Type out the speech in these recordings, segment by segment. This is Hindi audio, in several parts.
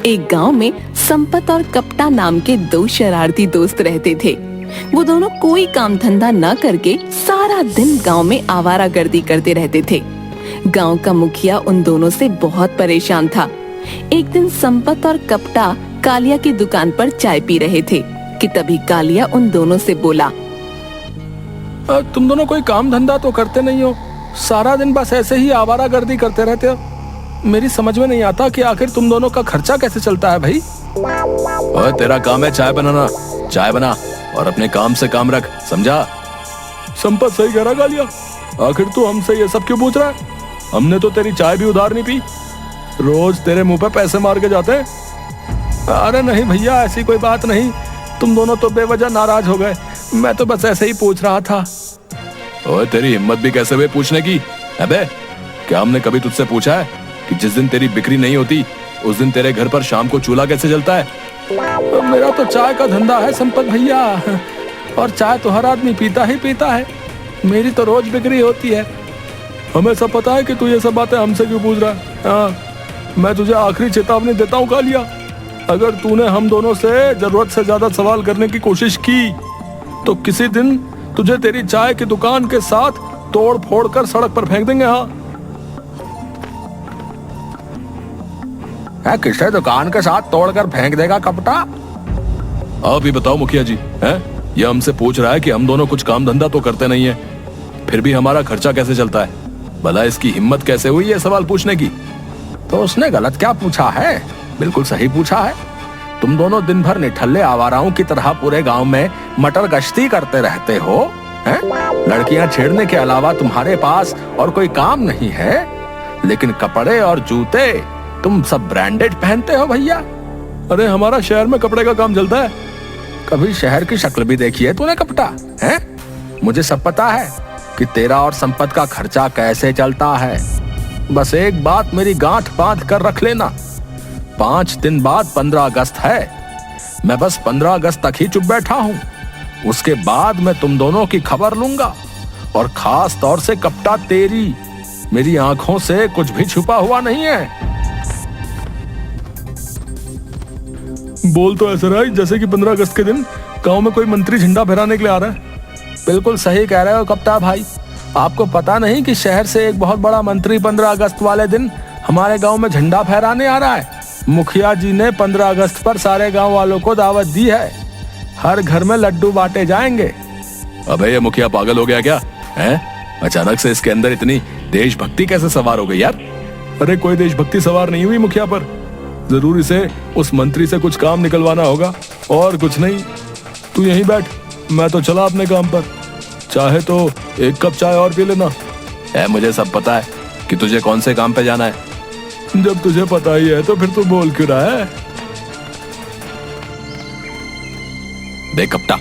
एक गांव में संपत और कपटा नाम के दो शरारती दोस्त रहते थे। वो दोनों कोई काम धंधा न करके सारा दिन गांव में आवारागर्दी करते रहते थे। गांव का मुखिया उन दोनों से बहुत परेशान था। एक दिन संपत और कपटा कालिया की दुकान पर चाय पी रहे थे कि तभी कालिया उन दोनों से बोला, तुम दोनों कोई काम धंधा तो करते नहीं हो, सारा दिन बस ऐसे ही आवारागर्दी करते रहते हो। मेरी समझ में नहीं आता कि आखिर तुम दोनों का खर्चा कैसे चलता है भाई। ओए, तेरा काम है चाय बनाना, चाय बना और अपने काम से काम रख, समझा? संपत सही कह रहा कालिया, आखिर तू हमसे ये सब क्यों पूछ रहा है? हमने तो तेरी चाय भी उधार नहीं पी, रोज तेरे मुंह पे पैसे मार के जाते हैं। अरे नहीं भैया, ऐसी कोई बात नहीं, तुम दोनों तो बेवजह नाराज हो गए, मैं तो बस ऐसे ही पूछ रहा था। ओए, तेरी हिम्मत भी कैसे हुई पूछने की? अबे, क्या हमने कभी तुझसे पूछा है कि जिस दिन तेरी बिक्री नहीं होती उस दिन तेरे घर पर शाम को चूल्हा कैसे जलता है? मेरा तो चाय का धंधा है संपत भैया, और चाय तो हर आदमी पीता ही पीता है, मेरी तो रोज बिक्री होती है। हमें सब पता है कि तू ये सब बातें हमसे क्यों पूछ रहा है। हाँ, मैं तुझे आखिरी चेतावनी देता हूँ कालिया, अगर तूने हम दोनों से जरूरत से ज्यादा सवाल करने की कोशिश की तो किसी दिन तुझे तेरी चाय की दुकान के साथ तोड़ फोड़ कर सड़क पर फेंक देंगे। हाँ, किसे दुकान के साथ तोड़कर फेंक देगा कपटा? आप ही बताओ मुखिया जी, हैं? ये हमसे पूछ रहा है कि हम दोनों कुछ काम धंधा तो करते नहीं है, फिर भी हमारा खर्चा कैसे चलता है? भला इसकी हिम्मत कैसे हुई ये सवाल पूछने की? तो उसने गलत क्या पूछा है, बिल्कुल सही पूछा है। तुम दोनों दिन भर निठल्ले आवाराओं की तरह पूरे गांव में मटर गश्ती करते रहते हो, हैं? लड़कियां छेड़ने के अलावा तुम्हारे पास और कोई काम नहीं है, लेकिन कपड़े और जूते तुम सब ब्रांडेड पहनते हो भैया। अरे हमारा शहर में कपड़े का काम चलता है, कभी शहर की शक्ल भी देखी है तूने कपटा? हैं? मुझे सब पता है कि तेरा और संपत का खर्चा कैसे चलता है। बस एक बात मेरी गांठ बांध कर रख लेना, 5 दिन बाद 15 अगस्त है, मैं बस 15 अगस्त तक ही चुप बैठा हूँ, उसके बाद मैं तुम दोनों की खबर लूंगा, और खास तौर से कपटा तेरी, मेरी आंखों से कुछ भी छुपा हुआ नहीं है। बोल तो ऐसा रहा है जैसे कि 15 अगस्त के दिन गांव में कोई मंत्री झंडा फहराने के लिए आ रहा है। बिल्कुल सही कह रहे हो कप्ता भाई, आपको पता नहीं कि शहर से एक बहुत बड़ा मंत्री 15 अगस्त वाले दिन हमारे गांव में झंडा फहराने आ रहा है। मुखिया जी ने 15 अगस्त पर सारे गांव वालों को दावत दी है, हर घर में लड्डू बांटे जाएंगे। अबे ये मुखिया पागल हो गया क्या है? अचानक से इसके अंदर इतनी देशभक्ति कैसे सवार हो गई यार? अरे कोई देशभक्ति सवार नहीं हुई मुखिया पर, जरूर इसे उस मंत्री से कुछ काम निकलवाना होगा और कुछ नहीं। तू यहीं बैठ, मैं तो चला अपने काम पर, चाहे तो एक कप चाय और पी लेना। मुझे सब पता है कि तुझे कौन से काम पे जाना है। जब तुझे पता ही है तो फिर तू बोल क्यों रहा है? देख कप्टा,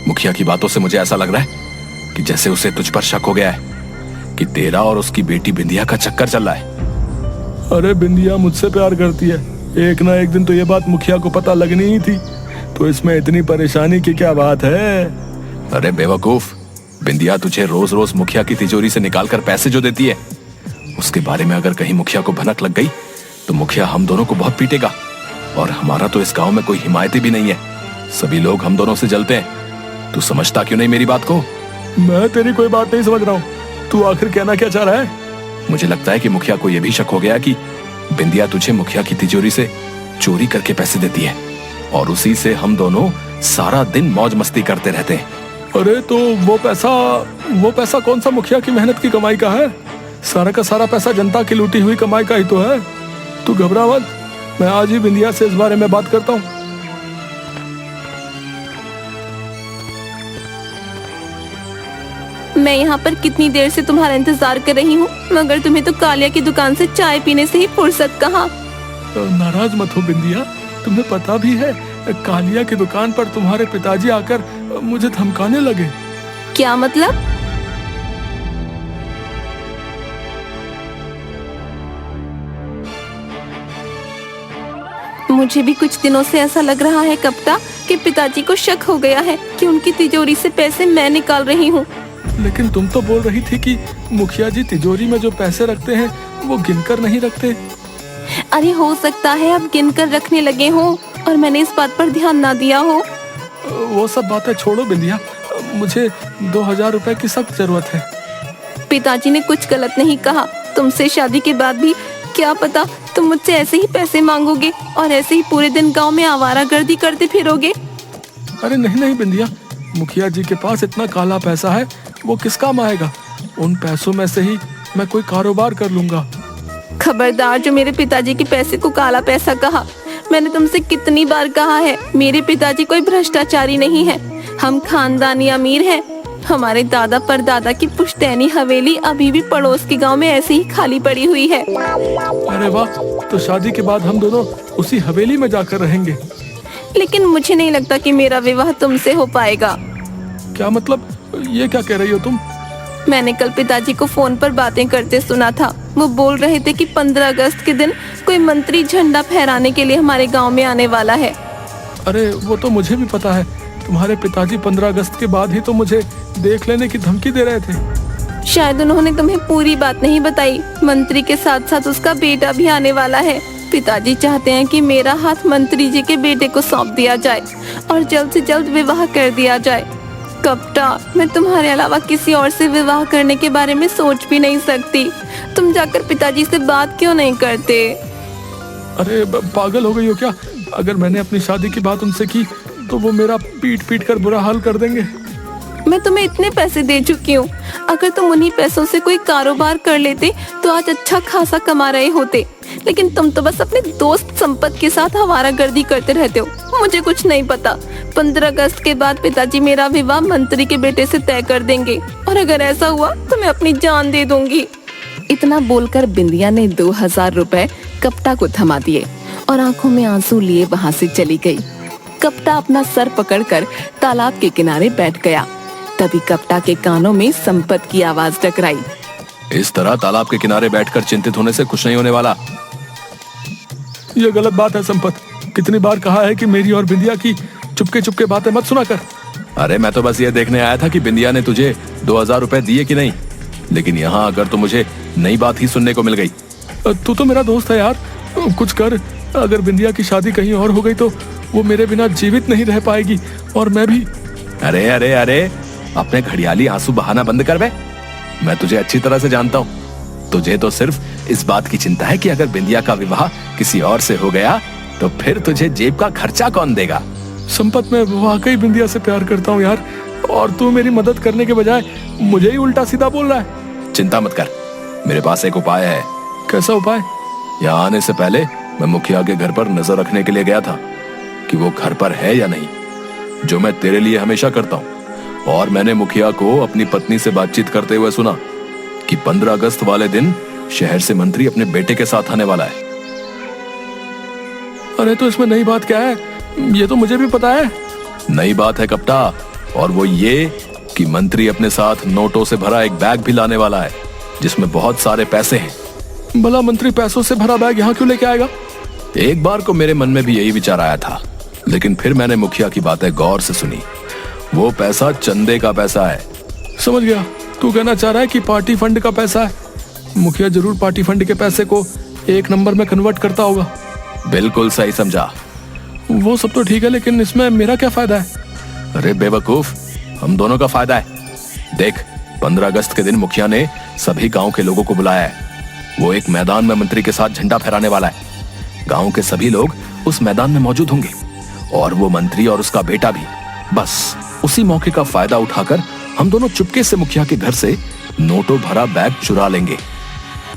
मुखिया की बातों से मुझे ऐसा लग रहा है कि जैसे उसे तुझ पर शक हो गया है कि तेरा और उसकी बेटी बिंदिया का चक्कर चल रहा है। अरे बिंदिया मुझसे प्यार करती है, एक ना एक दिन तो ये बात मुखिया को पता लगनी ही थी, तो इसमें इतनी परेशानी की क्या बात है? अरे बेवकूफ, बिंदिया तुझे रोज रोज मुखिया की तिजोरी से निकाल कर पैसे जो देती है, उसके बारे में अगर कहीं मुखिया को भनक लग गई तो मुखिया हम दोनों को बहुत पीटेगा, और हमारा तो इस गांव में कोई हिमायती भी नहीं है, सभी लोग हम दोनों से जलते हैं। तू समझता क्यों नहीं मेरी बात को? मैं तेरी कोई बात नहीं समझ रहा हूँ, तू आखिर कहना क्या चाह रहा है? मुझे लगता है कि मुखिया को यह भी शक हो गया कि बिंदिया तुझे मुखिया की तिजोरी से चोरी करके पैसे देती है, और उसी से हम दोनों सारा दिन मौज मस्ती करते रहते हैं। अरे तो वो पैसा कौन सा मुखिया की मेहनत की कमाई का है? सारा का सारा पैसा जनता की लूटी हुई कमाई का ही तो है। तू घबरा मत, मैं आज ही बिंदिया से इस बारे में बात करता हूँ। मैं यहाँ पर कितनी देर से तुम्हारा इंतजार कर रही हूँ, मगर तुम्हें तो कालिया की दुकान से चाय पीने से ही फुर्सत कहाँ। नाराज मत हो बिंदिया, तुम्हें पता भी है कालिया की दुकान पर तुम्हारे पिताजी आकर मुझे धमकाने लगे। क्या मतलब? मुझे भी कुछ दिनों से ऐसा लग रहा है कप्ता कि पिताजी को शक हो गया है कि उनकी तिजोरी से पैसे मैं निकाल रही हूँ। लेकिन तुम तो बोल रही थी कि मुखिया जी तिजोरी में जो पैसे रखते हैं वो गिनकर नहीं रखते। अरे हो सकता है अब गिन कर रखने लगे हो और मैंने इस बात पर ध्यान ना दिया हो। वो सब बातें छोड़ो बिंदिया, मुझे 2000 रुपए की सख्त जरूरत है। पिताजी ने कुछ गलत नहीं कहा। तुमसे शादी के बाद भी क्या पता तुम मुझसे ऐसे ही पैसे मांगोगे और ऐसे ही पूरे दिन गांव में आवारागर्दी करते फिरोगे। अरे नहीं नहीं बिंदिया, मुखिया जी के पास इतना काला पैसा है, वो किस काम आएगा। उन पैसों में से ही मैं कोई कारोबार कर लूंगा। खबरदार जो मेरे पिताजी के पैसे को काला पैसा कहा। मैंने तुमसे कितनी बार कहा है, मेरे पिताजी कोई भ्रष्टाचारी नहीं है। हम खानदानी अमीर हैं। हमारे दादा परदादा की पुश्तैनी हवेली अभी भी पड़ोस के गांव में ऐसे ही खाली पड़ी हुई है। अरे वाह, तो शादी के बाद हम दोनों उसी हवेली में जाकर रहेंगे। लेकिन मुझे नहीं लगता कि मेरा विवाह तुमसे हो पाएगा। क्या मतलब, ये क्या कह रही हो तुम? मैंने कल पिताजी को फोन पर बातें करते सुना था। वो बोल रहे थे कि 15 अगस्त के दिन कोई मंत्री झंडा फहराने के लिए हमारे गांव में आने वाला है। अरे वो तो मुझे भी पता है। तुम्हारे पिताजी 15 अगस्त के बाद ही तो मुझे देख लेने की धमकी दे रहे थे। शायद उन्होंने तुम्हें पूरी बात नहीं बताई। मंत्री के साथ साथ उसका बेटा भी आने वाला है। पिताजी चाहते हैं कि मेरा हाथ मंत्री जी के बेटे को सौंप दिया जाए और जल्द से जल्द विवाह कर दिया जाए। कपटा, मैं तुम्हारे अलावा किसी और से विवाह करने के बारे में सोच भी नहीं सकती। तुम जाकर पिताजी से बात क्यों नहीं करते? अरे पागल हो गई हो क्या? अगर मैंने अपनी शादी की बात उनसे की तो वो मेरा पीट पीट कर बुरा हाल कर देंगे। मैं तुम्हें इतने पैसे दे चुकी हूँ। अगर तुम उन्हीं पैसों से कोई कारोबार कर लेते तो आज अच्छा खासा कमा रहे होते। लेकिन तुम तो बस अपने दोस्त संपत के साथ आवारागर्दी करते रहते हो। मुझे कुछ नहीं पता। 15 अगस्त के बाद पिताजी मेरा विवाह मंत्री के बेटे से तय कर देंगे और अगर ऐसा हुआ तो मैं अपनी जान दे दूंगी। इतना बोलकर बिंदिया ने 2000 रुपए कपटा को थमा दिए और आंखों में आंसू लिए वहां से चली गई। कपटा अपना सर पकड़कर तालाब के किनारे बैठ गया। तभी कपटा के कानों में संपत की आवाज टकराई। इस तरह तालाब के किनारे बैठकर चिंतित होने से कुछ नहीं होने वाला। ये गलत बात है संपत। कितनी बार कहा है कि मेरी और बिंदिया की चुपके चुपके बातें मत सुना कर। अरे मैं तो बस ये देखने आया था कि बिंदिया ने तुझे 2000 रुपए दिए कि नहीं। लेकिन यहाँ आकर तो मुझे नई बात ही सुनने को मिल गई। तू तो मेरा दोस्त है यार, कुछ कर। अगर बिंदिया की शादी कहीं और हो गई तो वो मेरे बिना जीवित नहीं रह पाएगी और मैं भी। अरे अरे अरे, अपने घड़ियाली आंसू बहाना बंद कर बे। मैं तुझे अच्छी तरह से जानता हूँ। तुझे तो सिर्फ इस बात की चिंता है कि अगर बिंदिया का विवाह किसी और से हो गया तो फिर तुझे जेब का खर्चा कौन देगा। संपत, मैं वाकई बिंदिया से प्यार करता हूँ यार, और तू मेरी मदद करने के बजाय मुझे ही उल्टा सीधा बोल रहा है। चिंता मत कर, मेरे पास एक उपाय है। कैसा उपाय? यहाँ आने से पहले मैं मुखिया के घर पर नजर रखने के लिए गया था कि वो घर पर है या नहीं, जो मैं तेरे लिए हमेशा करता हूँ। और मैंने मुखिया को अपनी पत्नी से बातचीत करते हुए सुना कि 15 अगस्त वाले दिन शहर से मंत्री अपने बेटे के साथ आने वाला है। अरे तो इसमें नई बात क्या है? ये तो मुझे भी पता है। नई बात है कपटा, और वो ये कि मंत्री अपने साथ नोटों से भरा एक बैग भी लाने वाला है जिसमें बहुत सारे पैसे हैं। भला मंत्री पैसों से भरा बैग यहाँ क्यों लेके आएगा? एक बार को मेरे मन में भी यही विचार आया था, लेकिन फिर मैंने मुखिया की बातें गौर से सुनी। वो पैसा चंदे का पैसा है। समझ गया, तू कहना चाह रहा है कि पार्टी फंड का पैसा है। मुखिया जरूर पार्टी फंड के पैसे को 1 नंबर में कन्वर्ट करता होगा। बिल्कुल सही समझा। वो सब तो ठीक है, लेकिन इसमें मेरा क्या फायदा है? अरे बेवकूफ, हम दोनों का फायदा है। देख, 15 अगस्त के दिन मुखिया ने सभी गांव के लोगों को बुलाया है। वो एक मैदान में मंत्री के साथ झंडा फहराने वाला है। गांव के सभी लोग उस मैदान में मौजूद होंगे और वो मंत्री और उसका बेटा भी। बस उसी मौके का फायदा उठाकर हम दोनों चुपके से मुखिया के घर से नोटों भरा बैग चुरा लेंगे।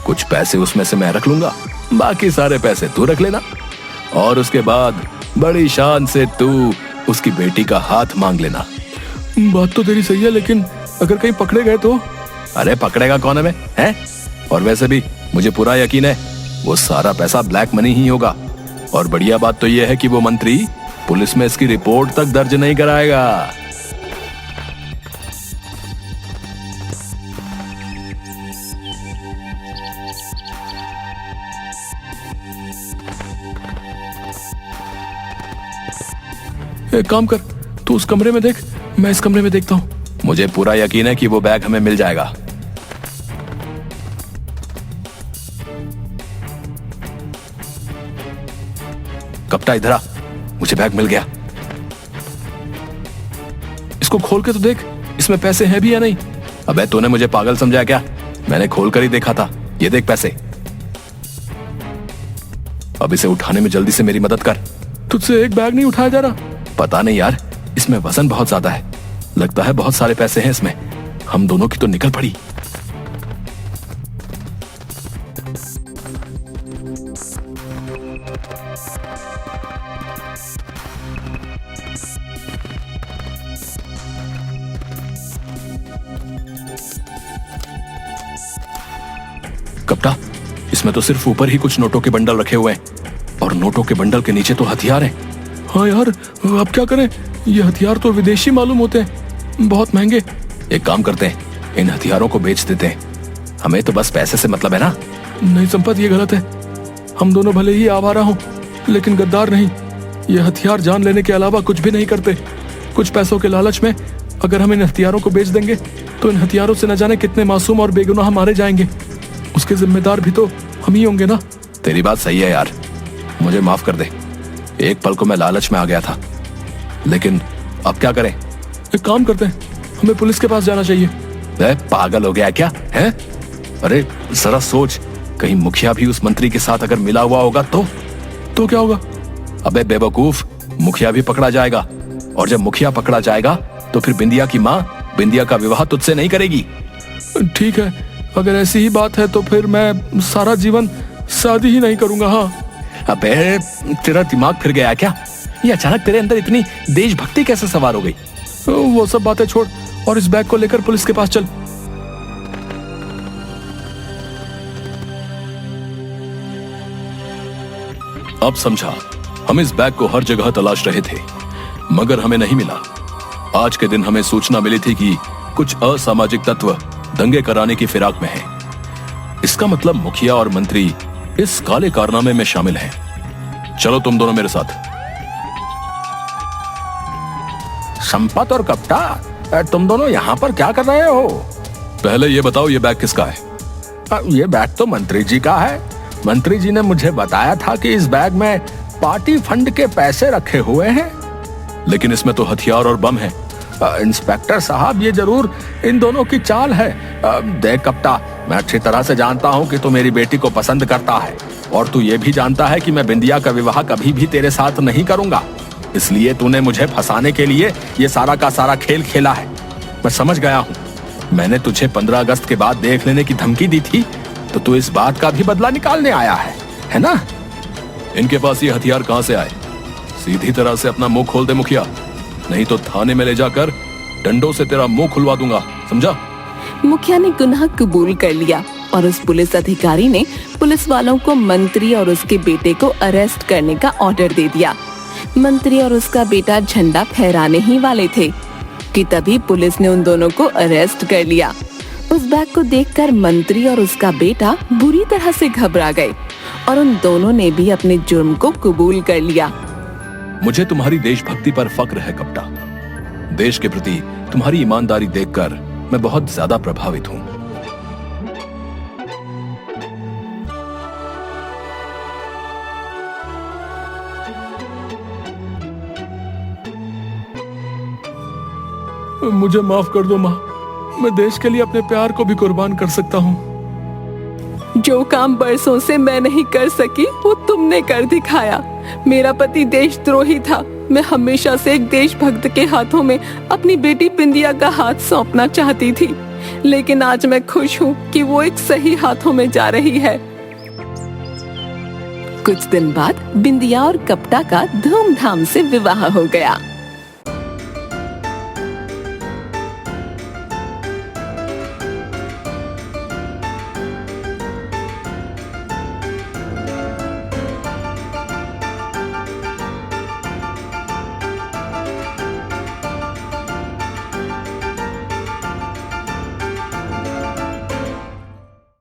कुछ पैसे उसमें से मैं रख लूंगा, बाकी सारे पैसे तू रख लेना, और उसके बाद बड़ी शान से तू उसकी बेटी का हाथ मांग लेना। बात तो तेरी सही है, लेकिन अगर कहीं पकड़े गए तो? अरे पकड़ेगा कौन हमें, हैं? और वैसे भी मुझे पूरा यकीन है वो सारा पैसा ब्लैक मनी ही होगा। और बढ़िया बात तो यह है कि वो मंत्री पुलिस में इसकी रिपोर्ट तक दर्ज नहीं कराएगा। एक काम कर, तू उस कमरे में देख, मैं इस कमरे में देखता हूँ। मुझे पूरा यकीन है कि वो बैग हमें मिल जाएगा। कपटा इधर आ, मुझे बैग मिल गया। इसको खोल के तो देख, इसमें पैसे हैं भी या नहीं। अबे तूने मुझे पागल समझा क्या? मैंने खोल कर ही देखा था। ये देख पैसे। अब इसे उठाने में जल्दी से मेरी मदद कर। तुझसे एक बैग नहीं उठाया जा रहा? पता नहीं यार, इसमें वजन बहुत ज्यादा है। लगता है बहुत सारे पैसे हैं इसमें। हम दोनों की तो निकल पड़ी। कपटा, इसमें तो सिर्फ ऊपर ही कुछ नोटों के बंडल रखे हुए हैं और नोटों के बंडल के नीचे तो हथियार हैं। हाँ यार, अब क्या करें? ये हथियार तो विदेशी मालूम होते हैं, बहुत महंगे। एक काम करते हैं, इन हथियारों को बेच देते हैं। हमें तो बस पैसे से मतलब है ना। नहीं संपत, ये गलत है। हम दोनों भले ही आवारा हों, लेकिन गद्दार नहीं। ये हथियार जान लेने के अलावा कुछ भी नहीं करते। कुछ पैसों के लालच में अगर हम इन हथियारों को बेच देंगे तो इन हथियारों से न जाने कितने मासूम और बेगुनाह मारे जाएंगे। उसके जिम्मेदार भी तो हम ही होंगे ना। तेरी बात सही है यार, मुझे माफ कर दे। एक पल को मैं लालच में आ गया था, लेकिन अब क्या करें? एक काम करते हैं, हमें पुलिस के पास जाना चाहिए। पागल हो गया क्या है? अरे जरा सोच, कहीं मुखिया भी उस मंत्री के साथ अगर मिला हुआ होगा तो क्या होगा? अबे बेवकूफ, मुखिया भी पकड़ा जाएगा, और जब मुखिया पकड़ा जाएगा तो फिर बिंदिया की माँ बिंदिया का विवाह तुझसे नहीं करेगी। ठीक है, अगर ऐसी ही बात है तो फिर मैं सारा जीवन शादी ही नहीं करूंगा। हाँ। अबे तेरा दिमाग फिर गया क्या? ये अचानक तेरे अंदर इतनी देशभक्ति कैसे सवार हो गई? वो सब बातें छोड़ और इस बैग को लेकर पुलिस के पास चल। अब समझा, हम इस बैग को हर जगह तलाश रहे थे मगर हमें नहीं मिला। आज के दिन हमें सूचना मिली थी कि कुछ असामाजिक तत्व दंगे कराने की फिराक में हैं। इसका मतलब मुखिया और मंत्री इस काले कारनामे में शामिल हैं। चलो तुम दोनों मेरे साथ। संपत और कपटा, तुम दोनों यहाँ पर क्या कर रहे हो? पहले ये बताओ, ये बैग किसका है? ये बैग तो मंत्री जी का है। मंत्री जी ने मुझे बताया था कि इस बैग में पार्टी फंड के पैसे रखे हुए हैं। लेकिन इसमें तो हथियार और बम है। इंस्पेक्टर साहब, ये जरूर इन दोनों की चाल है। देख कपटा, मैं अच्छी तरह से जानता हूँ कि तू मेरी बेटी को पसंद करता है, और तू ये भी जानता है कि मैं बिंदिया का विवाह कभी भी तेरे साथ नहीं करूंगा। इसलिए तूने मुझे फंसाने के लिए ये सारा का सारा खेल खेला है। मैं समझ गया हूँ। मैंने तुझे 15 अगस्त के बाद देख लेने की धमकी दी थी, तो तू इस बात का भी बदला निकालने आया है ना? इनके पास ये हथियार कहाँ से आए? सीधी तरह से अपना मुंह खोल दे मुखिया, नहीं तो थाने में ले जाकर डंडों से तेरा मुंह खुलवा दूंगा, समझा? मुखिया ने गुनाह कबूल कर लिया और उस पुलिस अधिकारी ने पुलिस वालों को मंत्री और उसके बेटे को अरेस्ट करने का ऑर्डर दे दिया। मंत्री और उसका बेटा झंडा फहराने ही वाले थे कि तभी पुलिस ने उन दोनों को अरेस्ट कर लिया। उस बैग को देखकर मंत्री और उसका बेटा बुरी तरह से घबरा गए और उन दोनों ने भी अपने जुर्म को कबूल कर लिया। मुझे तुम्हारी देशभक्ति पर फक्र है कपटा। देश के प्रति तुम्हारी ईमानदारी देखकर मैं बहुत ज्यादा प्रभावित हूं। मुझे माफ कर दो माँ, मैं देश के लिए अपने प्यार को भी कुर्बान कर सकता हूँ। जो काम बरसों से मैं नहीं कर सकी वो तुमने कर दिखाया। मेरा पति देशद्रोही था। मैं हमेशा से एक देशभक्त के हाथों में अपनी बेटी बिंदिया का हाथ सौंपना चाहती थी, लेकिन आज मैं खुश हूँ कि वो एक सही हाथों में जा रही है। कुछ दिन बाद बिंदिया और कपटा का धूमधाम से विवाह हो गया।